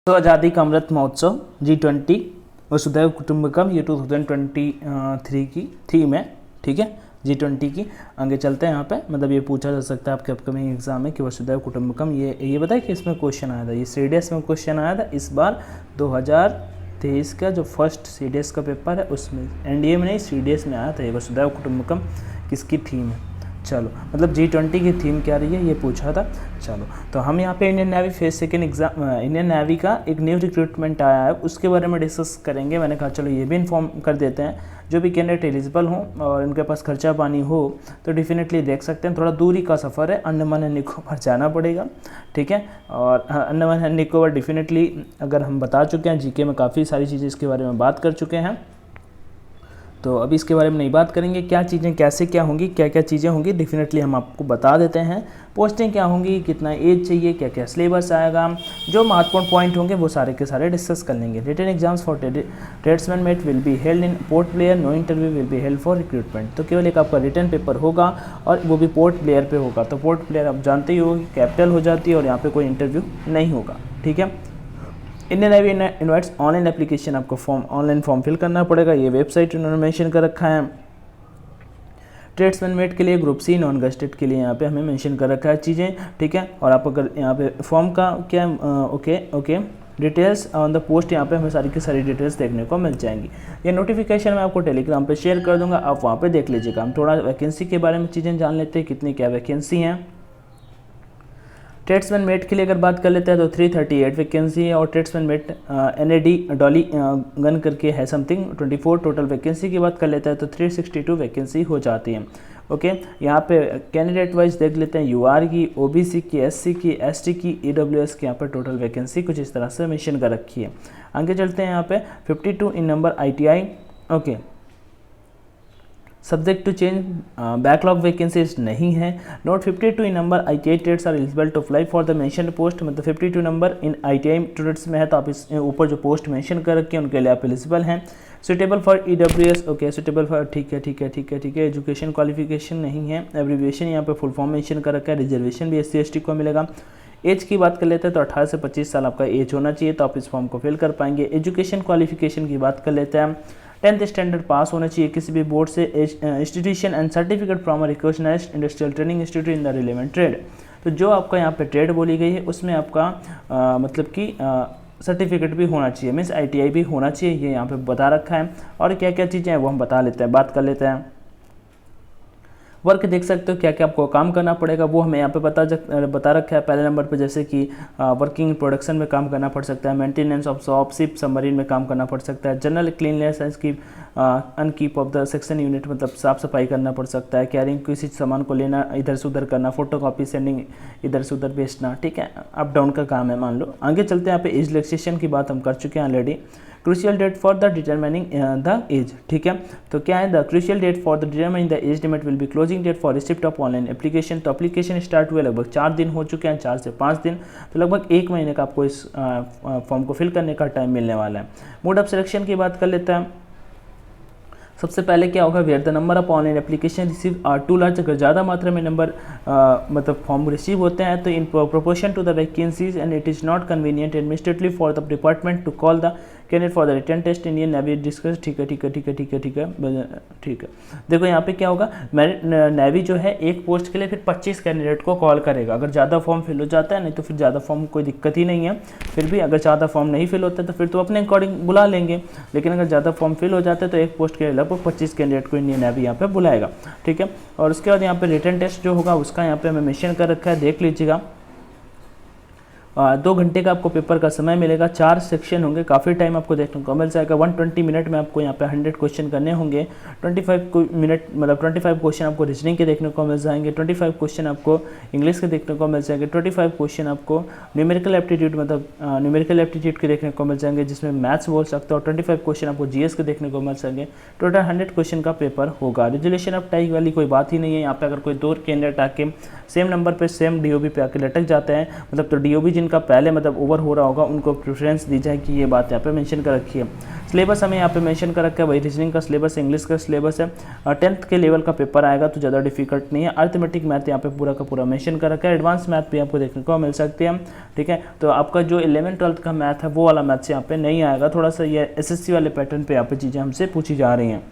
तो आज़ादी का अमृत महोत्सव G20 वसुधैव कुटुंबकम ये 2023 की थीम है। ठीक है, G20 की। आगे चलते हैं। यहाँ पे मतलब ये पूछा जा सकता है आपके अपकमिंग एग्जाम में कि वसुधैव कुटुंबकम ये बताए कि इसमें क्वेश्चन आया था, ये CDS में क्वेश्चन आया था इस बार 2023 का जो फर्स्ट CDS का पेपर है उसमें, NDA में नहीं CDS में आया था ये वसुधैव कुटुंबकम किसकी थीम है। चलो मतलब G20 की थीम क्या रही है ये पूछा था। चलो तो हम यहाँ पे Indian navy phase second exam, Indian navy का एक न्यू रिक्रूटमेंट आया है उसके बारे में डिस्कस करेंगे। मैंने कहा चलो ये भी इन्फॉर्म कर देते हैं, जो भी कैंडिडेट एलिजिबल हों और इनके पास खर्चा पानी हो तो डेफिनेटली देख सकते हैं। थोड़ा दूरी का सफ़र है, अंडमान एंड निकोबार जाना पड़ेगा। ठीक है, और अंडमान एंड निकोबार डेफिनेटली अगर हम बता चुके हैं, GK में काफ़ी सारी चीज़ें इसके बारे में बात कर चुके हैं, तो अभी इसके बारे में नहीं बात करेंगे। क्या चीज़ें कैसे क्या होंगी, क्या क्या चीज़ें होंगी डेफिनेटली हम आपको बता देते हैं। पोस्टिंग क्या होंगी, कितना एज चाहिए, क्या क्या सिलेबस आएगा, जो महत्वपूर्ण पॉइंट होंगे वो सारे के सारे डिस्कस कर लेंगे। Written exams for tradesman mate will be held in Port Blair, no interview will be held for recruitment. तो केवल एक आपका रिटन पेपर होगा और वो भी पोर्ट ब्लेयर पे होगा। तो पोर्ट ब्लेयर आप जानते ही हो कि कैपिटल हो जाती है और यहाँ पे कोई इंटरव्यू नहीं होगा। ठीक है, Indian navy invites online application, आपको ऑनलाइन फॉर्म फिल करना पड़ेगा। ये वेबसाइट उन्होंने मेंशन कर रखा है। ट्रेड्समैन मेट के लिए ग्रुप C नॉन गस्टेड के लिए यहाँ पे हमें मेंशन कर रखा है चीज़ें। ठीक है, और आप अगर यहाँ पे फॉर्म का क्या okay details on the post, यहाँ पे हमें सारी की सारी डिटेल्स देखने को मिल जाएंगी। ये नोटिफिकेशन मैं आपको टेलीग्राम पे शेयर कर दूंगा, आप वहाँ पे देख लीजिएगा। हम थोड़ा वैकेंसी के बारे में चीज़ें जान लेते हैं, कितनी क्या वैकेंसी हैं। ट्रेड्समैन मेट के लिए अगर बात कर लेते हैं तो 338 वैकेंसी है, और tradesman met NAD Dolly gun करके है समथिंग 24 टोटल वैकेंसी की बात कर लेते हैं तो 362 वैकेंसी हो जाती है। ओके, यहाँ पे कैंडिडेट वाइज देख लेते हैं, UR की, OBC की, SC की, ST की, EWS की यहाँ पर टोटल वैकेंसी कुछ इस तरह से मेंशन कर रखी है। आगे चलते हैं। यहाँ पे 52 in number ITI। Okay, subject to change, backlog vacancies नहीं है। Note 52 in number ITI trades are eligible to apply for the mention post. मतलब 52 नंबर इन ITI ट्रेड्स में है तो आप इस ऊपर जो पोस्ट मेंशन कर रखी है उनके लिए आप एलिजिबल हैं। Suitable for EWS, okay suitable for, ठीक है। एजुकेशन क्वालिफिकेशन नहीं है, एब्रीविएशन यहाँ पे फुल फॉर्म मेंशन कर रखा है। रिजर्वेशन भी SC ST को मिलेगा। एज की बात कर लेते हैं तो 18 से 25 साल आपका एज होना चाहिए तो आप इस फॉर्म को फिल कर पाएंगे। एजुकेशन क्वालिफिकेशन की बात कर लेते हैं, 10th स्टैंडर्ड पास होना चाहिए किसी भी बोर्ड से, institution and certificate from a recognised industrial training institute in the relevant trade. तो जो आपका यहाँ पे ट्रेड बोली गई है उसमें आपका मतलब कि सर्टिफिकेट भी होना चाहिए, मीन्स ITI भी होना चाहिए, ये यहाँ पे बता रखा है। और क्या क्या चीज़ें हैं वो हम बता लेते हैं, बात कर लेते हैं। वर्क देख सकते हो क्या क्या आपको काम करना पड़ेगा, वो हमें यहाँ पे बता रखा है पहले नंबर पे, जैसे कि वर्किंग प्रोडक्शन में काम करना पड़ सकता है, maintenance of shop ship submarine में काम करना पड़ सकता है, general cleanness and keep upkeep of the section unit, मतलब साफ सफाई करना पड़ सकता है, कैरिंग किसी सामान को लेना इधर से उधर करना, फोटोकॉपी सेंडिंग इधर से उधर भेजना। ठीक है, अप डाउन का काम है मान लो। आगे चलते हैं। यहाँ पे एज रिलैक्सेशन की बात हम कर चुके हैं already. Crucial date for the determining the age. ठीक है, तो क्या है, the crucial date for the determining the age limit will be closing date for receipt of online application. तो एप्लीकेशन स्टार्ट हुए लगभग 4 दिन हो चुके हैं, 4 से 5 दिन, तो लगभग 1 महीने का आपको इस फॉर्म को फिल करने का टाइम मिलने वाला है। मोड ऑफ सिलेक्शन की बात कर लेते हैं। सबसे पहले क्या होगा, where the number of online application receive are too large, अगर ज़्यादा मात्रा में नंबर मतलब फॉर्म रिसीव होते हैं तो in proportion to the vacancies and it is not convenient administratively for the department to call the candidate for the written test Indian navy discuss. ठीक है। देखो यहाँ पे क्या होगा, नेवी जो है एक पोस्ट के लिए फिर 25 कैंडिडेट को कॉल करेगा। अगर ज़्यादा फॉर्म फिल हो जाता है, नहीं तो फिर ज़्यादा फॉर्म कोई दिक्कत ही नहीं है, फिर भी अगर ज़्यादा फॉर्म नहीं फिल होता है तो फिर तो अपने अकॉर्डिंग बुला लेंगे, लेकिन अगर ज़्यादा फॉर्म फिल हो जाता है तो एक पोस्ट के लिए लगभग 25 कैंडिडेट को इंडियन नेवी यहाँ पे बुलाएगा। ठीक है, और उसके बाद यहाँ पे रिटन टेस्ट जो होगा उसका यहाँ पे हमें मेंशन कर रखा है, देख लीजिएगा। 2 घंटे का आपको पेपर का समय मिलेगा, 4 सेक्शन होंगे, काफ़ी टाइम आपको देखने को मिल जाएगा। 120 मिनट में आपको यहाँ पे 100 क्वेश्चन करने होंगे। 25 मिनट मतलब 25 क्वेश्चन आपको रीजनिंग के देखने को मिल जाएंगे, 25 क्वेश्चन आपको इंग्लिश के देखने को मिल जाएंगे, 25 क्वेश्चन आपको न्यूमेरिकल एप्टीट्यूड मतलब न्यूमेरिकल एप्टीट्यूड के देखने को मिल जाएंगे, जिसमें मैथ्स बोल सकते हो, और 25 क्वेश्चन आपको GS के देखने को मिल जाएंगे। टोटल 100 क्वेश्चन का पेपर होगा। रिजोल्यूशन ऑफ टाई वाली कोई बात ही नहीं है। यहाँ पे अगर कोई 2 कैंडिडेट आके सेम नंबर पे सेम DOB पे आके लटक जाते हैं, मतलब तो DOB जिनका पहले मतलब ओवर हो रहा होगा उनको प्रेफरेंस दी जाए कि ये बात यहाँ पे मेंशन कर रखी है। सिलेबस हमें यहाँ पे मेंशन कर रखा है, वही रीजनिंग का सिलेबस, इंग्लिश का सिलेबस है। 10th के लेवल का पेपर आएगा तो ज़्यादा डिफिकल्ट नहीं है। अर्थमेटिक मैथ यहाँ पे पूरा का पूरा मेंशन कर रखा है। एडवांस मैथ भी आपको देखने को मिल सकती है, ठीक है। तो आपका जो 11th-12th का मैथ है वो वाला मैथ यहाँ पे नहीं आएगा, थोड़ा सा ये SSC वाले पैटर्न पे यहाँ पे चीज़ें हमसे पूछी जा रही हैं।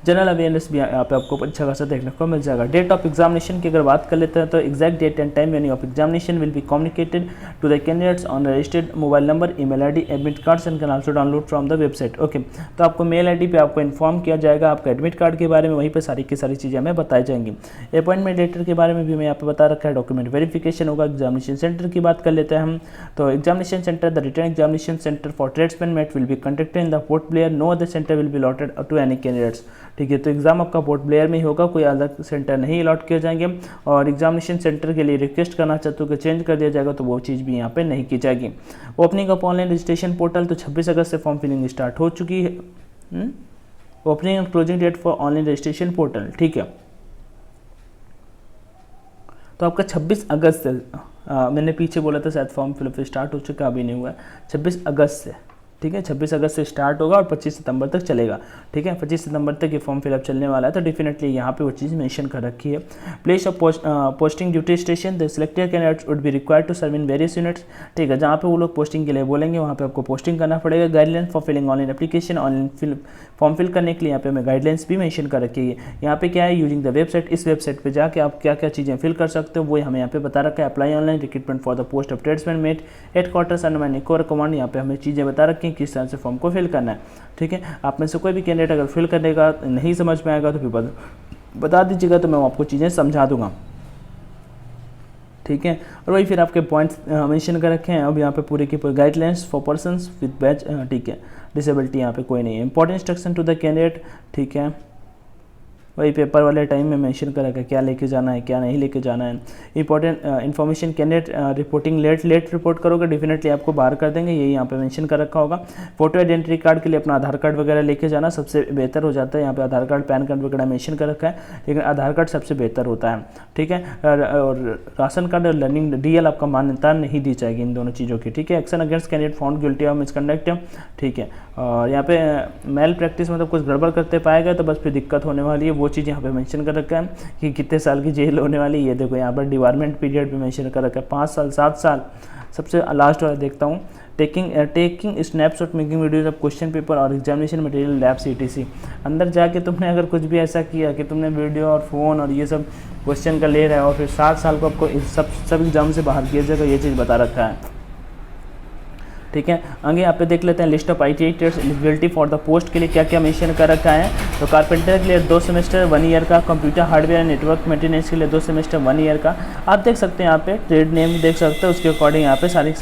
जनरल अवेयरनेस भी यहाँ पे आपको अच्छा खासा देखने को मिल जाएगा। डेट ऑफ एग्जामिनेशन की अगर बात कर लेते हैं तो exact date and time when of examination will be communicated to the candidates on registered mobile number, email ID, admit cards and can also download from the website. Okay, तो आपको mail ID पे आपको inform किया जाएगा आपका admit card के बारे में, वहीं पर सारी की सारी चीज़ें हमें बताई जाएंगी। अपॉइंटमेंट लेटर के बारे में भी मैं यहाँ पे बता रखा है। डॉक्यूमेंट वेरिफिकेशन होगा। एग्जामिनेशन सेंटर की बात कर लेते हैं हम, तो examination centre, the written examination centre for tradesman mate will be conducted in the Port Blair, no other centre will be allotted to any candidates. ठीक है, तो एग्जाम आपका पोर्ट ब्लेयर में ही होगा, कोई अलग सेंटर नहीं अलॉट किए जाएंगे। और एग्जामिनेशन सेंटर के लिए रिक्वेस्ट करना चाहते हो कि चेंज कर दिया जाएगा तो वो चीज़ भी यहाँ पे नहीं की जाएगी। Opening of online registration portal, तो 26 अगस्त से फॉर्म फिलिंग स्टार्ट हो चुकी है। Opening and closing date for online registration portal, ठीक है। तो आपका 26 अगस्त से मैंने पीछे बोला था शायद फॉर्म फिलअप स्टार्ट हो चुका, अभी नहीं हुआ है। 26 अगस्त से, ठीक है, 26 अगस्त से स्टार्ट होगा और 25 सितंबर तक चलेगा, ठीक है। 25 सितंबर तक ये फॉर्म फिलअप चलने वाला है, तो डेफिनेटली यहाँ पे वो चीज़ मेंशन कर रखी है। Place of posting duty station, the selected candidates would be required to serve in various units, ठीक है। जहाँ पे वो लोग पोस्टिंग के लिए बोलेंगे वहाँ पे आपको पोस्टिंग करना पड़ेगा। Guideline for filling online application, online form fill करने के लिए यहाँ पे हमें गाइडलाइंस भी मेंशन कर रखी है। यहाँ पे क्या है, यूजिंग द वेबसाइट, इस वेबसाइट पे जाके आप क्या क्या चीज़ें फिल कर सकते हो वो हमें यहाँ पे बता रखा है। Apply online recruitment for the post of tradesman met headquarters Andaman Nicobar command, यहाँ पे हमें चीज़ें बता रखी हैं किस तरह से फॉर्म को फिल करना है, ठीक है। आप में से कोई भी कैंडिडेट अगर फिल करने का नहीं समझ में आएगा तो फिर बता दीजिएगा, तो मैं आपको चीज़ें समझा दूंगा, ठीक है। और वही फिर आपके पॉइंट्स मेंशन कर रखे हैं। अब यहाँ पे पूरे की पूरी guidelines for persons with batch, ठीक है, डिसेबिलिटी यहाँ पे कोई नहीं है। Important instruction to the candidate, ठीक है, वही पेपर वाले टाइम में मेंशन कर रखा है क्या लेके जाना है क्या नहीं लेके जाना है। Important information, candidate reporting late report करोगे डेफिनेटली आपको बाहर कर देंगे, यही यहाँ पे मेंशन कर रखा होगा। फोटो आइडेंटिटी कार्ड के लिए अपना आधार कार्ड वगैरह लेके जाना सबसे बेहतर हो जाता है। यहाँ पे आधार कार्ड, पैन कार्ड वगैरह मेंशन कर रखा है, लेकिन आधार कार्ड सबसे बेहतर होता है, ठीक है। और राशन कार्ड और लर्निंग DL आपका मान्यता नहीं दी जाएगी इन दोनों चीज़ों की, ठीक है। Action against candidate found guilty of misconduct, ठीक है। और यहाँ पे मेल प्रैक्टिस मतलब कुछ गड़बड़ करते पाया गया तो बस फिर दिक्कत होने वाली है, वो चीज़ यहाँ पे मेंशन कर रखा है कि कितने साल की जेल होने वाली है। ये देखो यहाँ पर डिवार्मेंट पीरियड भी मेंशन कर रखा है, 5 साल 7 साल। सबसे लास्ट वाला देखता हूँ, taking snapshot making videos of question paper और एग्जामिनेशन मटेरियल लैब्स ETC। अंदर जाके तुमने अगर कुछ भी ऐसा किया कि तुमने वीडियो और फ़ोन और ये सब क्वेश्चन का ले रहा है और फिर 7 साल को आपको सब एग्जाम से बाहर किया जाएगा, ये चीज़ बता रखा है, ठीक है। आगे यहाँ पे देख लेते हैं list of ITI trades eligibility for the post के लिए क्या क्या मेंशन कर रखा है। तो कारपेंटर के लिए 2 सेमेस्टर 1 ईयर का, कंप्यूटर हार्डवेयर नेटवर्क मेंटेनेंस के लिए 2 सेमेस्टर 1 ईयर का। आप देख सकते हैं यहाँ पे ट्रेड नेम देख सकते हैं, उसके अकॉर्डिंग यहाँ पे सारी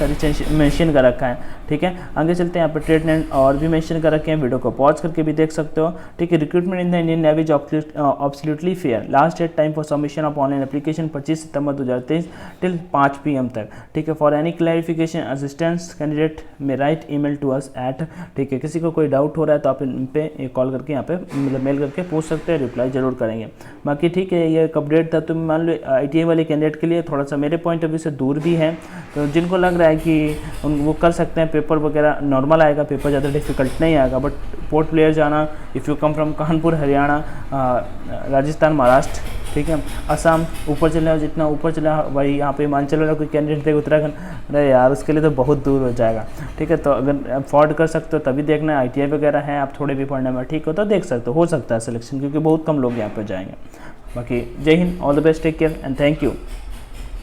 मेंशन कर रखा है, ठीक है। आगे चलते हैं, यहाँ पे ट्रेड नेम और भी मेंशन कर रखे हैं, वीडियो को पॉज करके भी देख सकते हो, ठीक है। Recruitment in the Indian navy is absolutely fair, last date time for submission of online application 25 सितंबर 2023 टिल 5 PM तक, ठीक है। For any clarification assistance candidate may write email to us at, ठीक है। किसी को कोई डाउट हो रहा है तो आप इन पे कॉल करके यहाँ पे मतलब मेल करके पूछ सकते हैं, रिप्लाई जरूर करेंगे। बाकी ठीक है, ये एक अपडेट था। तो मान लो ITI वाले कैंडिडेट के लिए थोड़ा सा मेरे पॉइंट ऑफ व्यू से दूर भी है, तो जिनको लग रहा है कि वो कर सकते हैं, पेपर वगैरह नॉर्मल आएगा, पेपर ज़्यादा डिफिकल्ट नहीं आएगा। बट पोर्ट ब्लेयर जाना, if you come from Kanpur Haryana, Rajasthan, Maharashtra, ठीक है, असम, ऊपर चले जाओ, जितना ऊपर चला वही यहाँ पे हिमाचल वाला कोई कैंडिडेट देगा उत्तराखंड, अरे यार उसके लिए तो बहुत दूर हो जाएगा, ठीक है। तो अगर अफोर्ड कर सकते हो तभी देखना है, ITI वगैरह है, आप थोड़े भी पढ़ने में ठीक हो तो देख सकते हो सकता है सिलेक्शन, क्योंकि बहुत कम लोग यहाँ पर जाएंगे। बाकी जय हिंद, all the best, take care and thank you.